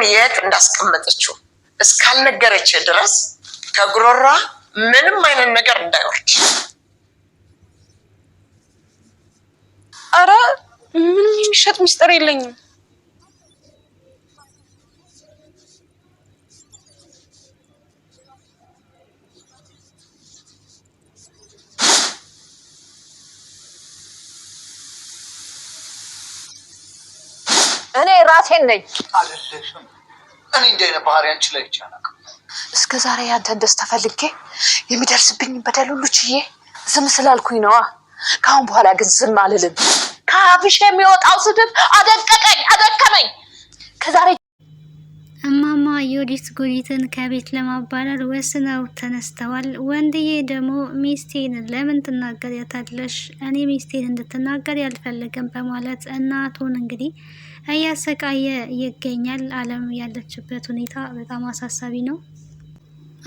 የት እንዳስቀመጠችው እስካልነገረች ድረስ ከጉሮሯ ምንም አይነት ነገር እንዳይወርድ። አረ ምንም የሚሸጥ ሚስጥር የለኝም። እኔ ራሴን ነኝ። አይደለሽም። እኔ እንደኔ ባህሪ አንቺ ላይ ይቻላል። እስከ ዛሬ ያንተን ደስታ ፈልጌ የሚደርስብኝ በደል ሁሉ ችዬ ዝም ስላልኩኝ ነዋ። ካሁን በኋላ ግን ዝም አልልም። ከአፍሽ የሚወጣው ስድብ አደቀቀኝ፣ አደከመኝ። ከዛሬ እማማ ዮዲት ጉዲትን ከቤት ለማባረር ወስነው ተነስተዋል። ወንድዬ ደግሞ ሚስቴን ለምን ትናገሪያታለሽ? እኔ ሚስቴን እንድትናገር ያልፈለገም በማለት እናቱን እንግዲህ እያሰቃየ ይገኛል። አለም ያለችበት ሁኔታ በጣም አሳሳቢ ነው።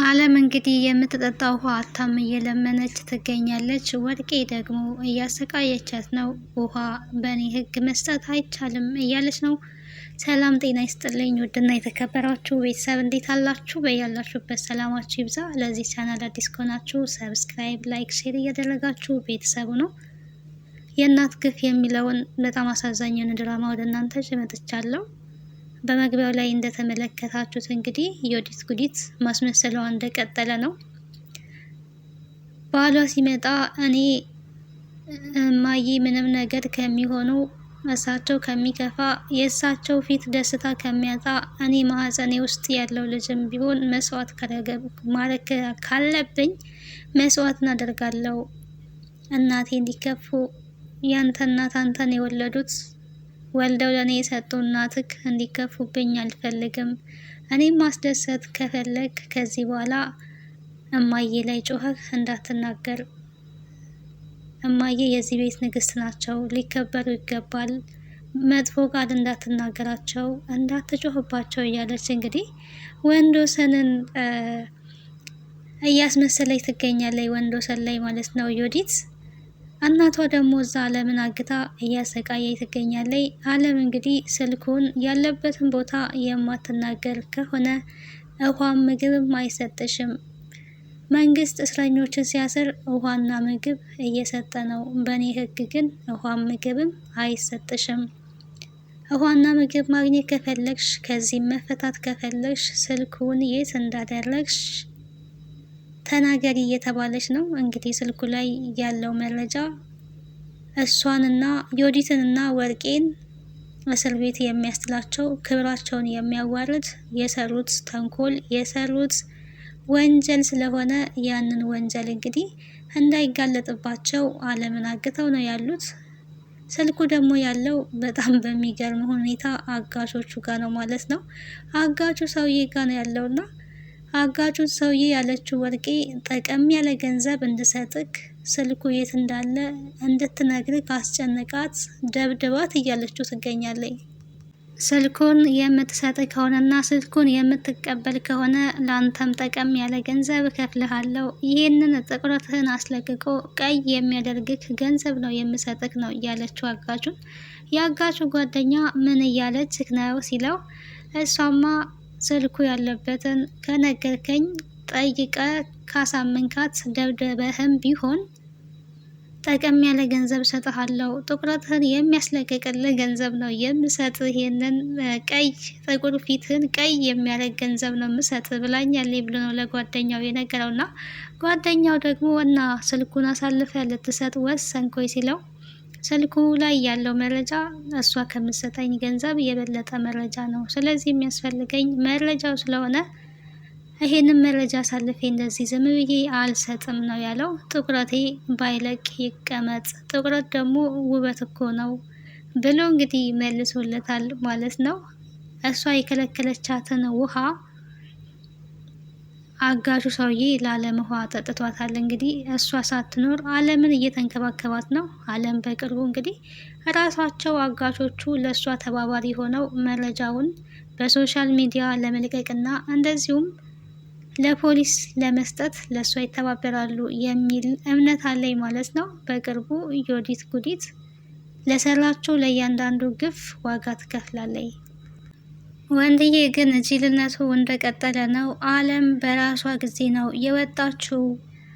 አለም እንግዲህ የምትጠጣ ውሃ አታም እየለመነች ትገኛለች። ወርቄ ደግሞ እያሰቃየቻት ነው። ውሃ በእኔ ህግ መስጠት አይቻልም እያለች ነው። ሰላም ጤና ይስጥልኝ ውድና የተከበራችሁ ቤተሰብ እንዴት አላችሁ? በያላችሁበት ሰላማችሁ ይብዛ። ለዚህ ቻናል አዲስ ከሆናችሁ ሰብስክራይብ፣ ላይክ፣ ሼር እያደረጋችሁ ቤተሰቡ ነው። የእናት ግፍ የሚለውን በጣም አሳዛኝን ድራማ ወደ እናንተ መጥቻለሁ። በመግቢያው ላይ እንደተመለከታችሁት እንግዲህ ዮዲት ጉዲት ማስመሰሏ እንደቀጠለ ነው። ባሏ ሲመጣ እኔ እማዬ ምንም ነገር ከሚሆኑ እሳቸው ከሚከፋ የእሳቸው ፊት ደስታ ከሚያጣ እኔ ማህፀኔ ውስጥ ያለው ልጅም ቢሆን መስዋዕት ማድረግ ካለብኝ መስዋዕት እናደርጋለሁ። እናቴ እንዲከፉ ያንተ እናት አንተን የወለዱት ወልደው ለእኔ የሰጡ እናትክ እንዲከፉብኝ አልፈልግም። እኔም ማስደሰት ከፈለግ ከዚህ በኋላ እማዬ ላይ ጮኸህ እንዳትናገር። እማዬ የዚህ ቤት ንግስት ናቸው፣ ሊከበሩ ይገባል። መጥፎ ቃል እንዳትናገራቸው፣ እንዳትጮህባቸው እያለች እንግዲህ ወንዶሰንን እያስመሰለች ትገኛለች። ወንዶሰን ላይ ማለት ነው ዮዲት። እናቷ ደግሞ እዛ አለምን አግታ እያሰቃየች ትገኛለች። አለም እንግዲህ ስልኩን ያለበትን ቦታ የማትናገር ከሆነ ውሃም ምግብም አይሰጥሽም። መንግስት እስረኞችን ሲያስር ውሃና ምግብ እየሰጠ ነው። በእኔ ህግ ግን ውሃም ምግብም አይሰጥሽም። ውሃና ምግብ ማግኘት ከፈለግሽ፣ ከዚህ መፈታት ከፈለግሽ ስልኩን የት እንዳደረግሽ ተናገሪ እየተባለች ነው። እንግዲህ ስልኩ ላይ ያለው መረጃ እሷንና ዮዲትንና ወርቄን እስር ቤት የሚያስጥላቸው፣ ክብራቸውን የሚያዋርድ የሰሩት ተንኮል የሰሩት ወንጀል ስለሆነ ያንን ወንጀል እንግዲህ እንዳይጋለጥባቸው አለምን አግተው ነው ያሉት። ስልኩ ደግሞ ያለው በጣም በሚገርም ሁኔታ አጋቾቹ ጋር ነው ማለት ነው። አጋቹ ሰውዬ ጋር ነው ያለውና አጋቹ ሰውዬ ያለችው ወርቄ ጠቀም ያለ ገንዘብ እንድሰጥክ ስልኩ የት እንዳለ እንድትነግርክ አስጨንቃት፣ ደብድባት እያለችው ትገኛለች። ስልኩን የምትሰጥ ከሆነና ስልኩን የምትቀበል ከሆነ ለአንተም ጠቀም ያለ ገንዘብ እከፍልሃለሁ። ይህንን ጥቁረትህን አስለቅቆ ቀይ የሚያደርግክ ገንዘብ ነው የምሰጥክ ነው እያለችው አጋቹን። የአጋቹ ጓደኛ ምን እያለችክ ነው ሲለው እሷማ ስልኩ ያለበትን ከነገርከኝ ጠይቀ ካሳመንካት ደብደበህም ቢሆን ጠቀም ያለ ገንዘብ ሰጥሃለሁ። ጥቁረትህን የሚያስለቅቅልህ ገንዘብ ነው የምሰጥህ። ይሄንን ቀይ ጥቁር ፊትህን ቀይ የሚያደርግ ገንዘብ ነው የምሰጥህ ብላኛለች ብሎ ነው ለጓደኛው የነገረውና ጓደኛው ደግሞ እና ስልኩን አሳልፈ ልትሰጥ ወሰንኮይ ሲለው ስልኩ ላይ ያለው መረጃ እሷ ከምትሰጠኝ ገንዘብ የበለጠ መረጃ ነው። ስለዚህ የሚያስፈልገኝ መረጃው ስለሆነ ይሄንን መረጃ አሳልፌ እንደዚህ ዝም ብዬ አልሰጥም ነው ያለው። ጥቁረቴ ባይለቅ ይቀመጥ፣ ጥቁረት ደግሞ ውበት እኮ ነው ብሎ እንግዲህ መልሶለታል ማለት ነው። እሷ የከለከለቻትን ውሃ አጋቹ ሰውዬ ለአለም ውሃ ጠጥቷታል። እንግዲህ እሷ ሳትኖር አለምን እየተንከባከባት ነው። አለም በቅርቡ እንግዲህ ራሳቸው አጋቾቹ ለእሷ ተባባሪ ሆነው መረጃውን በሶሻል ሚዲያ ለመልቀቅና እንደዚሁም ለፖሊስ ለመስጠት ለእሷ ይተባበራሉ የሚል እምነት አለኝ ማለት ነው። በቅርቡ ዮዲት ጉዲት ለሰራቸው ለእያንዳንዱ ግፍ ዋጋ ትከፍላለች። ወንድዬ ግን ጅልነቱ እንደቀጠለ ነው። አለም በራሷ ጊዜ ነው የወጣችው።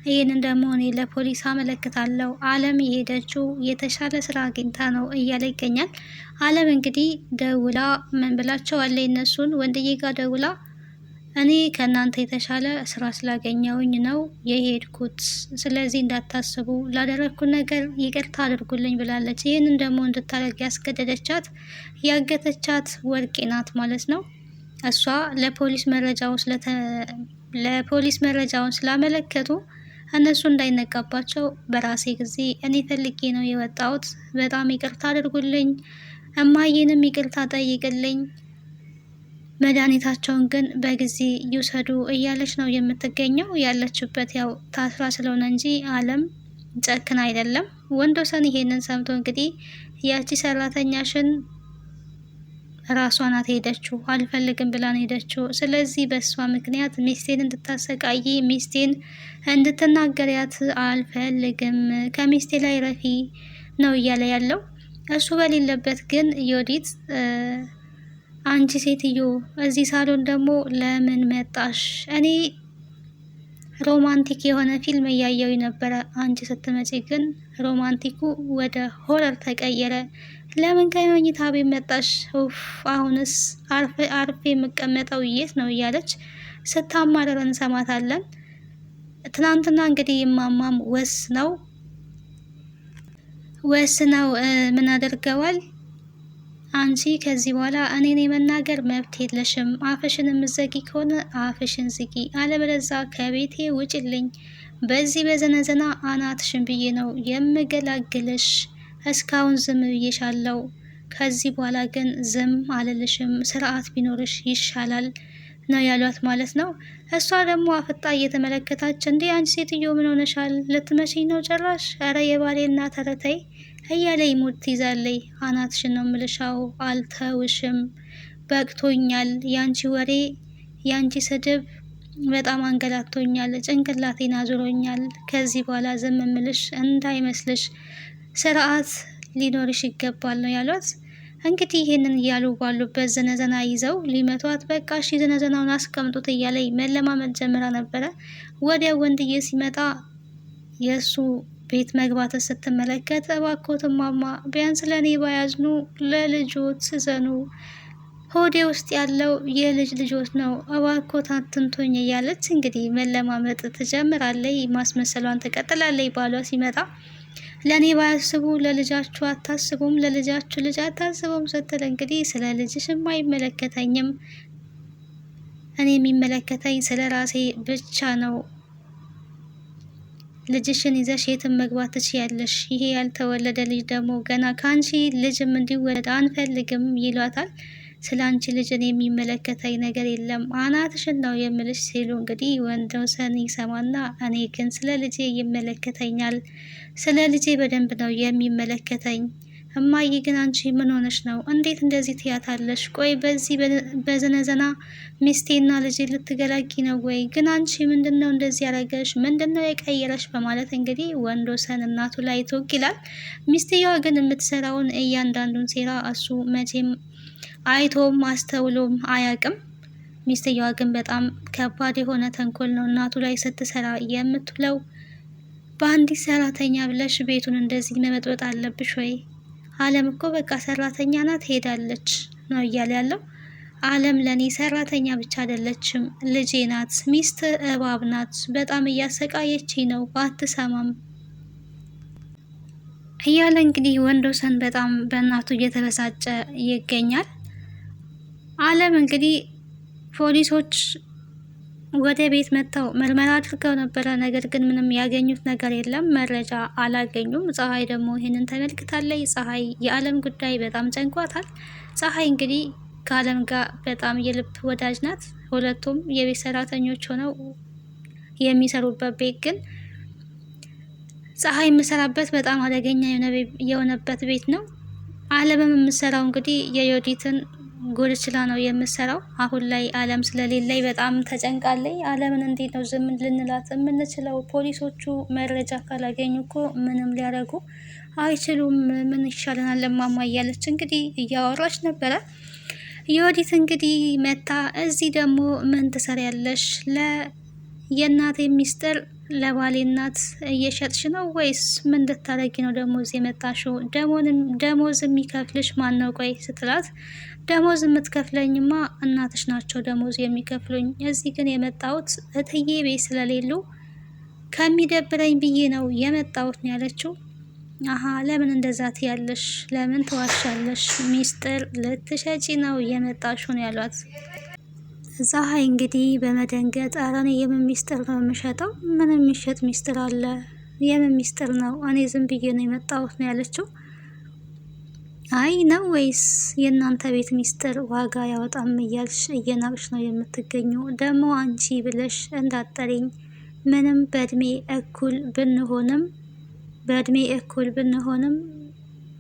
ይህንን ደግሞ እኔ ለፖሊስ አመለክታለሁ። አለም የሄደችው የተሻለ ስራ አግኝታ ነው እያለ ይገኛል። አለም እንግዲህ ደውላ ምን ብላቸዋለ? እነሱን ወንድዬ ጋር ደውላ እኔ ከእናንተ የተሻለ ስራ ስላገኘውኝ ነው የሄድኩት፣ ስለዚህ እንዳታስቡ፣ ላደረግኩት ነገር ይቅርታ አድርጉልኝ ብላለች። ይህንን ደግሞ እንድታደርግ ያስገደደቻት ያገተቻት ወርቄ ናት ማለት ነው። እሷ ለፖሊስ መረጃውን ስላመለከቱ እነሱ እንዳይነቃባቸው በራሴ ጊዜ እኔ ፈልጌ ነው የወጣሁት፣ በጣም ይቅርታ አድርጉልኝ፣ እማዬንም ይቅርታ ጠይቅልኝ፣ መድኃኒታቸውን ግን በጊዜ ይውሰዱ እያለች ነው የምትገኘው። ያለችበት ያው ታስራ ስለሆነ እንጂ አለም ጨክን አይደለም። ወንዶሰን ይሄንን ሰምቶ እንግዲህ ያቺ ሰራተኛሽን ራሷ ናት ሄደችው፣ አልፈልግም ብላን ሄደችው። ስለዚህ በእሷ ምክንያት ሚስቴን እንድታሰቃይ፣ ሚስቴን እንድትናገሪያት አልፈልግም፣ ከሚስቴ ላይ ረፊ ነው እያለ ያለው። እሱ በሌለበት ግን ዮዲት አንቺ ሴትዮ እዚህ ሳሎን ደግሞ ለምን መጣሽ? እኔ ሮማንቲክ የሆነ ፊልም እያየው ነበረ። አንቺ ስትመጪ ግን ሮማንቲኩ ወደ ሆረር ተቀየረ። ለምን ከመኝታ ቤት መጣሽ? ኡፍ አሁንስ አርፌ የምቀመጠው የት ነው እያለች ስታማረር እንሰማታለን። ትናንትና እንግዲህ እማማም ወስነው ምን አድርገዋል? አንቺ ከዚህ በኋላ እኔን የመናገር መብት የለሽም። አፍሽን የምትዘጊ ከሆነ አፍሽን ዝጊ፣ አለበለዚያ ከቤቴ ውጭልኝ። በዚህ በዘነዘና አናትሽን ብዬ ነው የምገላግልሽ። እስካሁን ዝም ብዬሻለሁ። ከዚህ በኋላ ግን ዝም አልልሽም። ስርዓት ቢኖርሽ ይሻላል ነው ያሏት ማለት ነው። እሷ ደግሞ አፍጣ እየተመለከታች እንዴ አንቺ ሴትዮ ምን ሆነሻል? ልትመጪኝ ነው ጭራሽ? ኧረ የባሌ እናት ተረተይ እያለ ይሞት ትይዛለይ። አናትሽን ነው ምልሻው፣ አልተውሽም፣ በቅቶኛል። ያንቺ ወሬ ያንቺ ስድብ በጣም አንገላቶኛል፣ ጭንቅላቴን አዙሮኛል። ከዚህ በኋላ ዝም ምልሽ እንዳይመስልሽ፣ ስርዓት ሊኖርሽ ይገባል ነው ያሏት። እንግዲህ ይህንን እያሉ ባሉበት ዘነዘና ይዘው ሊመቷት፣ በቃ እሺ ዘነዘናውን አስቀምጡት እያለ መለማመድ ጀምራ ነበረ። ወዲያ ወንድዬ ሲመጣ የእሱ ቤት መግባት ስትመለከት እባክዎት እማማ ቢያንስ ለእኔ ባያዝኑ ለልጆት ስዘኑ፣ ሆዴ ውስጥ ያለው የልጅ ልጆት ነው፣ እባክዎት አትንቶኝ እያለች እንግዲህ መለማመጥ ትጀምራለች። ማስመሰሏን ትቀጥላለች። ባሏ ሲመጣ ለእኔ ባያስቡ ለልጃችሁ አታስቡም፣ ለልጃችሁ ልጅ አታስቡም ስትል እንግዲህ ስለ ልጅሽም አይመለከተኝም፣ እኔ የሚመለከተኝ ስለ ራሴ ብቻ ነው። ልጅሽን ይዘሽ የትም መግባት ትችያለሽ። ይሄ ያልተወለደ ልጅ ደግሞ ገና ከአንቺ ልጅም እንዲወለድ አንፈልግም ይሏታል። ስለ አንቺ ልጅን የሚመለከተኝ ነገር የለም፣ አናትሽን ነው የምልሽ ሲሉ እንግዲህ ወንዶሰን ይሰማና እኔ ግን ስለ ልጄ ይመለከተኛል፣ ስለ ልጄ በደንብ ነው የሚመለከተኝ። እማዬ ግን አንቺ ምን ሆነሽ ነው? እንዴት እንደዚህ ትያታለሽ? ቆይ በዚህ በዘነዘና ሚስቴና ልጄ ልትገላጊ ነው ወይ? ግን አንቺ ምንድነው እንደዚህ ያደረገሽ? ምንድነው የቀየረሽ? በማለት እንግዲህ ወንዶሰን እናቱ ላይ ትወግ ይላል። ሚስትየዋ ግን የምትሰራውን እያንዳንዱን ሴራ እሱ መቼም አይቶም አስተውሎም አያቅም። ሚስትየዋ ግን በጣም ከባድ የሆነ ተንኮል ነው እናቱ ላይ ስትሰራ የምትውለው። በአንዲት ሰራተኛ ብለሽ ቤቱን እንደዚህ መመጥበጥ አለብሽ ወይ? አለም እኮ በቃ ሰራተኛ ናት ሄዳለች ነው እያለ ያለው። አለም ለኔ ሰራተኛ ብቻ አይደለችም፣ ልጄ ናት፣ ሚስት እባብ ናት፣ በጣም እያሰቃየች ነው፣ አትሰማም እያለ እንግዲህ ወንዶሰን በጣም በእናቱ እየተበሳጨ ይገኛል። አለም እንግዲህ ፖሊሶች ወደ ቤት መጥተው ምርመራ አድርገው ነበረ። ነገር ግን ምንም ያገኙት ነገር የለም፣ መረጃ አላገኙም። ፀሐይ ደግሞ ይህንን ተመልክታለች። ፀሐይ የአለም ጉዳይ በጣም ጨንቋታል። ፀሐይ እንግዲህ ከአለም ጋር በጣም የልብ ወዳጅ ናት። ሁለቱም የቤት ሰራተኞች ሆነው የሚሰሩበት ቤት ግን ፀሐይ የምሰራበት በጣም አደገኛ የሆነበት ቤት ነው። አለምም የምሰራው እንግዲህ የዮዲትን ጉድ ችላ ነው የምሰራው። አሁን ላይ አለም ስለሌለይ በጣም ተጨንቃለይ። አለምን እንዴት ነው ዝም ልንላት የምንችለው? ፖሊሶቹ መረጃ ካላገኙ እኮ ምንም ሊያደርጉ አይችሉም። ምን ይሻለናል እማማ እያለች እንግዲህ እያወራች ነበረ። ዮዲት እንግዲህ መታ እዚህ ደግሞ ምን ትሰሪያለሽ? የእናቴ ሚስጥር ለባሌ እናት እየሸጥሽ ነው ወይስ ምን ልታረጊ ነው ደግሞ እዚህ የመጣሽው? ደሞዝ የሚከፍልሽ ማን ነው? ቆይ ስትላት ደሞዝ የምትከፍለኝማ እናትሽ ናቸው ደሞዝ የሚከፍሉኝ። እዚህ ግን የመጣሁት እትዬ ቤት ስለሌሉ ከሚደብረኝ ብዬ ነው የመጣሁት ነው ያለችው። አሀ ለምን እንደዛ ትያለሽ? ለምን ትዋሻለሽ? ሚስጥር ልትሸጪ ነው የመጣሽው ነው ያሏት። ፀሐይ እንግዲህ በመደንገጥ ኧረ እኔ የምን ሚስጥር ነው የምሸጠው? ምን የሚሸጥ ሚስጥር አለ? የምን ሚስጥር ነው? እኔ ዝም ብዬ ነው የመጣሁት ነው ያለችው። አይ ነው ወይስ የእናንተ ቤት ሚስጥር ዋጋ ያወጣም እያልሽ እየናቅሽ ነው የምትገኘው? ደግሞ አንቺ ብለሽ እንዳጠሪኝ ምንም በእድሜ እኩል ብንሆንም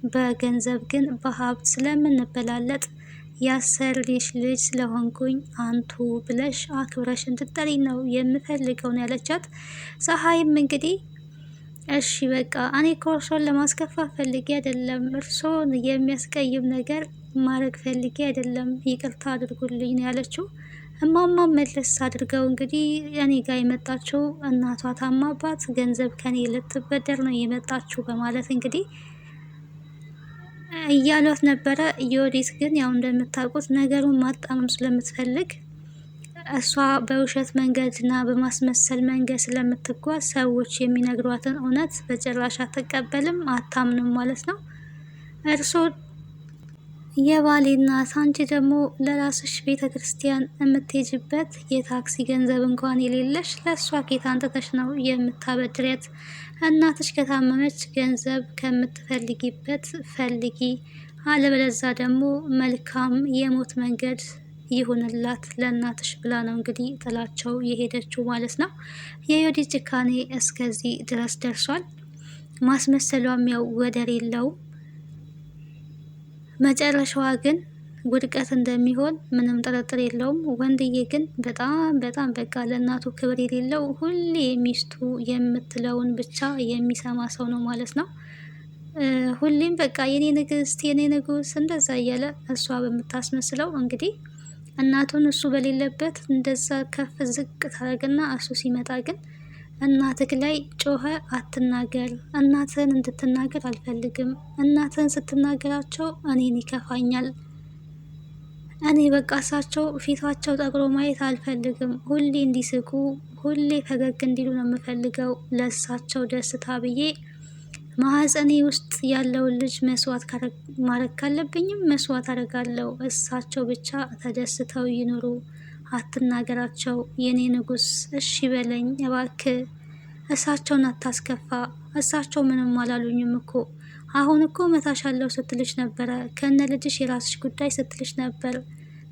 በገንዘብ ግን በሀብት ስለምንበላለጥ ያሰርልሽ ልጅ ስለሆንኩኝ አንቱ ብለሽ አክብረሽ እንድትጠሪ ነው የምፈልገው ነው ያለቻት። ፀሐይም እንግዲህ እሺ በቃ እኔ እርሶን ለማስከፋት ፈልጌ አይደለም፣ እርሶን የሚያስቀይም ነገር ማድረግ ፈልጌ አይደለም፣ ይቅርታ አድርጉልኝ ነው ያለችው። እማማ መለስ አድርገው እንግዲህ እኔ ጋር የመጣችው እናቷ ታማባት ገንዘብ ከኔ ልትበደር ነው የመጣችው በማለት እንግዲህ እያሏት ነበረ። ዮዲት ግን ያው እንደምታውቁት ነገሩን ማጣመም ስለምትፈልግ እሷ በውሸት መንገድና በማስመሰል መንገድ ስለምትጓዝ ሰዎች የሚነግሯትን እውነት በጭራሽ አትቀበልም፣ አታምንም ማለት ነው። እርሶ የባሌ እናት፣ አንቺ ደግሞ ለራስሽ ቤተ ክርስቲያን የምትሄጅበት የታክሲ ገንዘብ እንኳን የሌለሽ ለእሷ ኬት አንጥተሽ ነው የምታበድሬት? እናትሽ ከታመመች ገንዘብ ከምትፈልጊበት ፈልጊ፣ አለበለዛ ደግሞ መልካም የሞት መንገድ ይሁንላት ለእናትሽ ብላ ነው እንግዲህ ጥላቸው የሄደችው ማለት ነው። የዮዲት ጭካኔ እስከዚህ ድረስ ደርሷል። ማስመሰሏም ያው ወደር የለውም። መጨረሻዋ ግን ውድቀት እንደሚሆን ምንም ጥርጥር የለውም። ወንድዬ ግን በጣም በቃ ለእናቱ ክብር የሌለው ሁሌ ሚስቱ የምትለውን ብቻ የሚሰማ ሰው ነው ማለት ነው። ሁሌም በቃ የኔ ንግስት፣ የኔ ንጉስ እንደዛ እያለ እሷ በምታስመስለው እንግዲህ እናቱን እሱ በሌለበት እንደዛ ከፍ ዝቅ ታደርግና እሱ ሲመጣ ግን እናትህ ላይ ጮኸ አትናገር፣ እናትህን እንድትናገር አልፈልግም፣ እናትህን ስትናገራቸው እኔን ይከፋኛል፣ እኔ በቃ እሳቸው ፊታቸው ጠቁሮ ማየት አልፈልግም፣ ሁሌ እንዲስቁ ሁሌ ፈገግ እንዲሉ ነው የምፈልገው፣ ለእሳቸው ደስታ ብዬ ማህፀኔ ውስጥ ያለውን ልጅ መስዋዕት ማድረግ ካለብኝም መስዋዕት አደርጋለሁ፣ እሳቸው ብቻ ተደስተው ይኑሩ፣ አትናገራቸው የኔ ንጉስ፣ እሺ በለኝ እባክህ፣ እሳቸውን አታስከፋ፣ እሳቸው ምንም አላሉኝም እኮ፣ አሁን እኮ መታሻለው ስትልሽ ነበረ፣ ከነ ልጅሽ የራስሽ ጉዳይ ስትልሽ ነበር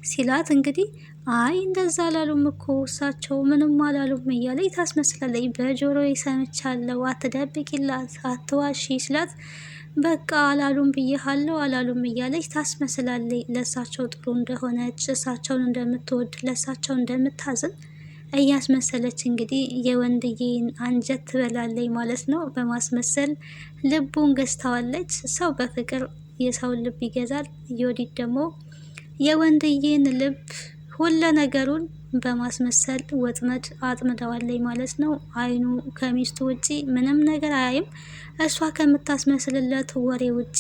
ሲላት እንግዲህ አይ እንደዛ አላሉም እኮ እሳቸው ምንም አላሉም እያለች ታስመስላለች። በጆሮዬ ሰምቻለሁ፣ አትደብቂላት፣ አትዋሺ ሲላት በቃ አላሉም ብዬሃለሁ አላሉም እያለች ታስመስላለች። ለእሳቸው ጥሩ እንደሆነች፣ እሳቸውን እንደምትወድ፣ ለእሳቸው እንደምታዝን እያስመሰለች እንግዲህ የወንድዬን አንጀት ትበላለች ማለት ነው። በማስመሰል ልቡን ገዝታዋለች። ሰው በፍቅር የሰውን ልብ ይገዛል። ዮዲት ደግሞ የወንድዬን ልብ ሁለ ነገሩን በማስመሰል ወጥመድ አጥምደዋለች ማለት ነው። አይኑ ከሚስቱ ውጪ ምንም ነገር አያይም። እሷ ከምታስመስልለት ወሬ ውጪ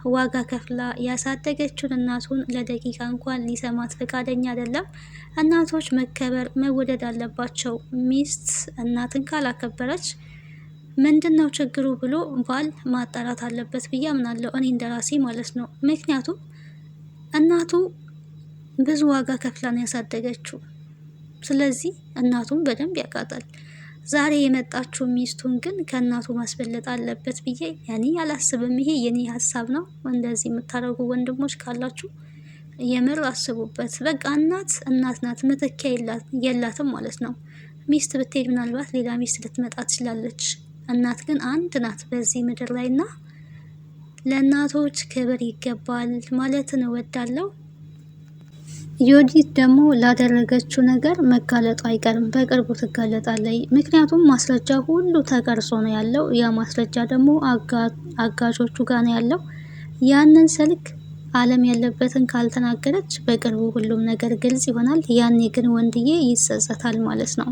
ዋጋ ከፍላ ያሳደገችውን እናቱን ለደቂቃ እንኳን ሊሰማት ፈቃደኛ አይደለም። እናቶች መከበር መወደድ አለባቸው። ሚስት እናትን ካላከበረች ምንድን ነው ችግሩ ብሎ ባል ማጣራት አለበት ብዬ አምናለሁ፣ እኔ እንደራሴ ማለት ነው። ምክንያቱም እናቱ ብዙ ዋጋ ከፍላን ያሳደገችው፣ ስለዚህ እናቱን በደንብ ያውቃታል። ዛሬ የመጣችው ሚስቱን ግን ከእናቱ ማስበለጥ አለበት ብዬ ያኔ አላስብም። ይሄ የኔ ሀሳብ ነው። እንደዚህ የምታደርጉ ወንድሞች ካላችሁ የምር አስቡበት። በቃ እናት ናት፣ መተኪያ የላትም ማለት ነው። ሚስት ብትሄድ ምናልባት ሌላ ሚስት ልትመጣ ትችላለች። እናት ግን አንድ ናት በዚህ ምድር ላይ እና ለእናቶች ክብር ይገባል ማለትን እወዳለሁ። ዮዲት ደግሞ ላደረገችው ነገር መጋለጡ አይቀርም፣ በቅርቡ ትጋለጣለች። ምክንያቱም ማስረጃ ሁሉ ተቀርጾ ነው ያለው። ያ ማስረጃ ደግሞ አጋዦቹ ጋር ነው ያለው። ያንን ስልክ አለም ያለበትን ካልተናገረች በቅርቡ ሁሉም ነገር ግልጽ ይሆናል። ያኔ ግን ወንድዬ ይጸጸታል ማለት ነው።